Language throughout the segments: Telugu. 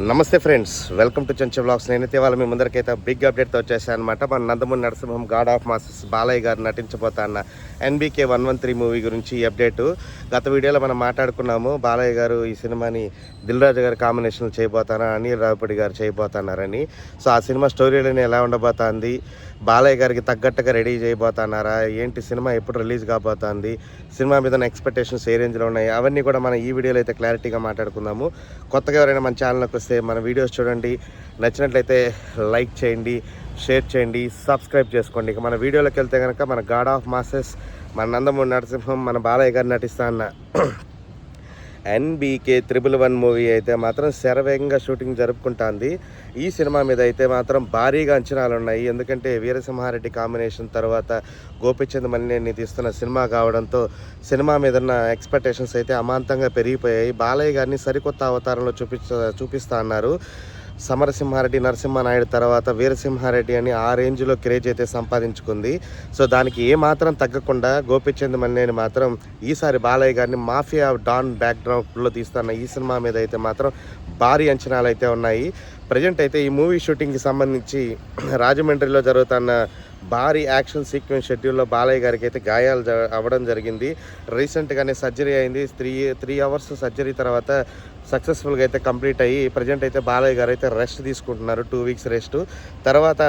నమస్తే friends, welcome to Chenchu vlogs. నేనైతే వాళ్ళ మీ ముందరికైతే బిగ్ అప్డేట్తో వచ్చేసాను అనమాట. మన Nandamuri Narasimham God of masses Balayya గారు నటించబోతా అన్న NBK 113 మూవీ గురించి ఈ అప్డేటు. గత వీడియోలో మనం మాట్లాడుకున్నాము, బాలయ్య గారు ఈ సినిమాని దిల్ రాజు గారి కాంబినేషన్లో చేయబోతానా, అనిల్ రావిపూడి గారు చేయబోతున్నారని. సో ఆ సినిమా స్టోరీలోనే ఎలా ఉండబోతుంది, బాలయ్య గారికి తగ్గట్టుగా రెడీ చేయబోతున్నారా ఏంటి, సినిమా ఎప్పుడు రిలీజ్ కాబోతుంది, సినిమా మీద ఎక్స్పెక్టేషన్స్ ఏ రేంజ్లో ఉన్నాయి, అవన్నీ కూడా మనం ఈ వీడియోలో అయితే క్లారిటీగా మాట్లాడుకుందాము. కొత్తగా ఎవరైనా మన ఛానల్లోకి వస్తే మన వీడియోస్ చూడండి, నచ్చినట్లయితే లైక్ చేయండి, షేర్ చేయండి, సబ్స్క్రైబ్ చేసుకోండి. ఇక మన వీడియోలోకి వెళ్తే కనుక మన గాడ్ ఆఫ్ మాసెస్, మన నందమూరి నరసింహం, మన బాలయ్య గారు నటిస్తా అన్న NBK 111 మూవీ అయితే మాత్రం శరవేగంగా షూటింగ్ జరుపుకుంటుంది. ఈ సినిమా మీద అయితే మాత్రం భారీగా అంచనాలు ఉన్నాయి. ఎందుకంటే వీరసింహారెడ్డి కాంబినేషన్ తర్వాత గోపిచంద్ మలినేని తీస్తున్న సినిమా కావడంతో సినిమా మీద ఉన్న ఎక్స్పెక్టేషన్స్ అయితే అమాంతంగా పెరిగిపోయాయి. బాలయ్య గారిని సరికొత్త అవతారంలో చూపిస్తా అన్నారు. సమరసింహారెడ్డి, నరసింహనాయుడు తర్వాత వీరసింహారెడ్డి అని ఆ రేంజ్లో క్రేజ్ అయితే సంపాదించుకుంది. సో దానికి ఏమాత్రం తగ్గకుండా గోపిచంద్ మలినేని మాత్రం ఈసారి బాలయ్య గారిని మాఫియా డాన్ బ్యాక్గ్రౌండ్లో తీస్తున్న ఈ సినిమా మీద అయితే మాత్రం భారీ అంచనాలు అయితే ఉన్నాయి. ప్రజెంట్ అయితే ఈ మూవీ షూటింగ్కి సంబంధించి రాజమండ్రిలో జరుగుతున్న భారీ యాక్షన్ సీక్వెన్స్ షెడ్యూల్లో బాలయ్య గారికి అయితే గాయాలు అవ్వడం జరిగింది. రీసెంట్గానే సర్జరీ అయింది. త్రీ అవర్స్ సర్జరీ తర్వాత సక్సెస్ఫుల్గా అయితే కంప్లీట్ అయ్యి ప్రజెంట్ అయితే బాలయ్య గారు అయితే రెస్ట్ తీసుకుంటున్నారు, 2 వీక్స్ రెస్ట్. తర్వాత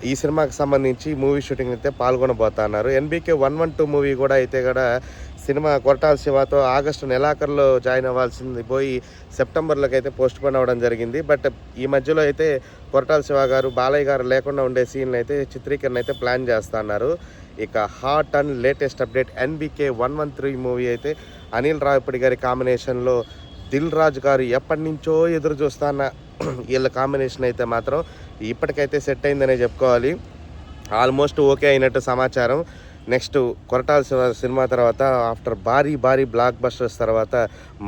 ఈ సినిమాకి సంబంధించి మూవీ షూటింగ్ అయితే పాల్గొనబోతున్నారు. NBK 112 మూవీ కూడా సినిమా కొరటాల శివతో ఆగస్టు నెలాఖరులో జాయిన్ అవ్వాల్సింది పోయి సెప్టెంబర్లోకి అయితే పోస్ట్ పోన్ అవ్వడం జరిగింది. బట్ ఈ మధ్యలో అయితే కొరటాల శివ గారు బాలయ్య గారు లేకుండా ఉండే సీన్లు అయితే చిత్రీకరణ అయితే ప్లాన్ చేస్తున్నారు. ఇక hot and latest update, NBK 113 movie అయితే అనిల్ రావిపూడి గారి కాంబినేషన్లో దిల్ రాజు గారు ఎప్పటి నుంచో ఎదురు చూస్తున్న వీళ్ళ కాంబినేషన్ అయితే మాత్రం ఇప్పటికైతే సెట్ అయిందనే చెప్పుకోవాలి. ఆల్మోస్ట్ ఓకే అయినట్టు సమాచారం. నెక్స్ట్ కొరటాల శివ సినిమా తర్వాత ఆఫ్టర్ భారీ బ్లాక్ బస్టర్స్ తర్వాత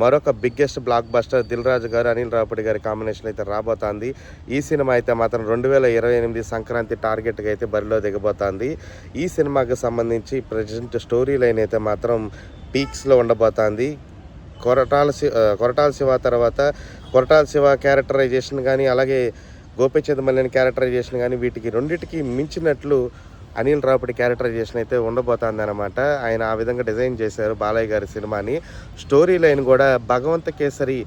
మరొక biggest block buster Dil Raju గారు అనిల్ రావిపూడి గారి కాంబినేషన్ అయితే రాబోతుంది. ఈ సినిమా అయితే మాత్రం 2028 సంక్రాంతి టార్గెట్గా అయితే బరిలో దిగబోతుంది. ఈ సినిమాకి సంబంధించి ప్రజెంట్ స్టోరీ లైన్ అయితే మాత్రం పీక్స్లో ఉండబోతుంది. కొరటాల శివ తర్వాత కొరటాల శివ క్యారెక్టరైజేషన్ కానీ అలాగే గోపిచంద్ మలినేని క్యారెక్టరైజేషన్ కానీ వీటికి రెండింటికి మించినట్లు అనిల్ రావిపూడి క్యారెక్టరైజేషన్ అయితే ఉండబోతుంది అనమాట. ఆయన ఆ విధంగా డిజైన్ చేశారు బాలయ్య గారి సినిమాని. స్టోరీ లైన్ కూడా భగవంత కేసరి,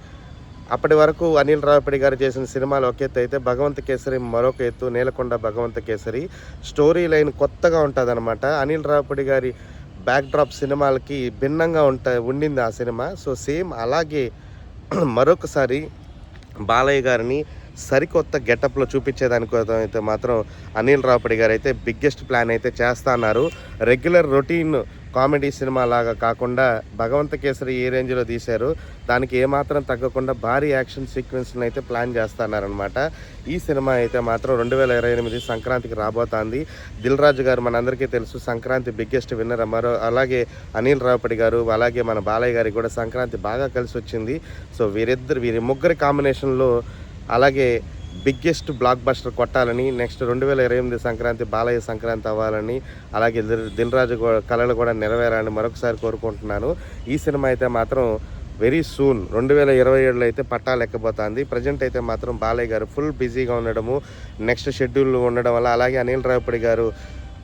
అప్పటి వరకు అనిల్ రావిపూడి గారు చేసిన సినిమాలు ఒక ఎత్తు అయితే భగవంత కేసరి మరొక ఎత్తు, నేలకొండ భగవంత కేసరి. స్టోరీ లైన్ కొత్తగా ఉంటుంది అనమాట. అనిల్ రావిపూడి గారి బ్యాక్డ్రాప్ సినిమాలకి భిన్నంగా ఉండింది ఆ సినిమా. సో సేమ్ అలాగే మరొకసారి బాలయ్య గారిని సరికొత్త గెటప్లో చూపించేదానికోసం అయితే మాత్రం అనిల్ రావిపూడి గారు అయితే బిగ్గెస్ట్ ప్లాన్ అయితే చేస్తున్నారు. రెగ్యులర్ రొటీన్ కామెడీ సినిమా లాగా కాకుండా భగవంత కేసరి ఏ రేంజ్లో తీశారు దానికి ఏమాత్రం తగ్గకుండా భారీ యాక్షన్ సీక్వెన్స్ని అయితే ప్లాన్ చేస్తున్నారనమాట. ఈ సినిమా అయితే మాత్రం 2028 సంక్రాంతికి రాబోతుంది. దిల్ రాజు గారు మనందరికీ తెలుసు సంక్రాంతి బిగ్గెస్ట్ విన్నర్. అలాగే అనిల్ రావిపూడి గారు అలాగే మన బాలయ్య గారికి కూడా సంక్రాంతి బాగా కలిసి వచ్చింది. సో వీరి ముగ్గురి కాంబినేషన్లో అలాగే బిగ్గెస్ట్ బ్లాక్ బస్టర్ కొట్టాలని, నెక్స్ట్ 2028 సంక్రాంతి బాలయ్య సంక్రాంతి అవ్వాలని, అలాగే దిల్ రాజు కళలు కూడా నెరవేరాలని మరొకసారి కోరుకుంటున్నాను. ఈ సినిమా అయితే మాత్రం వెరీ సూన్ 2027లో అయితే పట్టాలు ఎక్కబోతుంది. ప్రజెంట్ అయితే మాత్రం బాలయ్య గారు ఫుల్ బిజీగా ఉండడము, నెక్స్ట్ షెడ్యూల్ ఉండడం వల్ల, అలాగే అనిల్ రావిపూడి గారు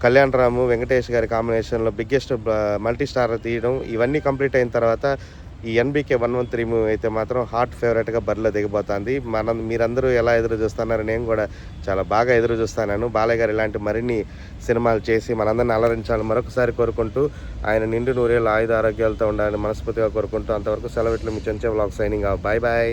కళ్యాణ్ రాము వెంకటేష్ గారి కాంబినేషన్లో బిగ్గెస్ట్ మల్టీ స్టార్ తీయడం, ఇవన్నీ కంప్లీట్ అయిన తర్వాత ఈ NBK 113 మూవీ అయితే మాత్రం హాట్ ఫేవరెట్గా బరిలో దిగబోతుంది. మీరందరూ ఎలా ఎదురు చూస్తున్నారు, నేను కూడా చాలా బాగా ఎదురు చూస్తున్నాను. బాలయ్య గారు ఇలాంటి మరిన్ని సినిమాలు చేసి మనందరిని అలరించాలని మరొకసారి కోరుకుంటూ ఆయన నిండు నూరేళ్ళు ఆయుధ ఆరోగ్యాలతో ఉండాలని మనస్ఫూర్తిగా కోరుకుంటూ అంతవరకు సెలవిట్లు మీ చెంచే వ్లాగ్ సైనింగ్ ఆఫ్. బాయ్.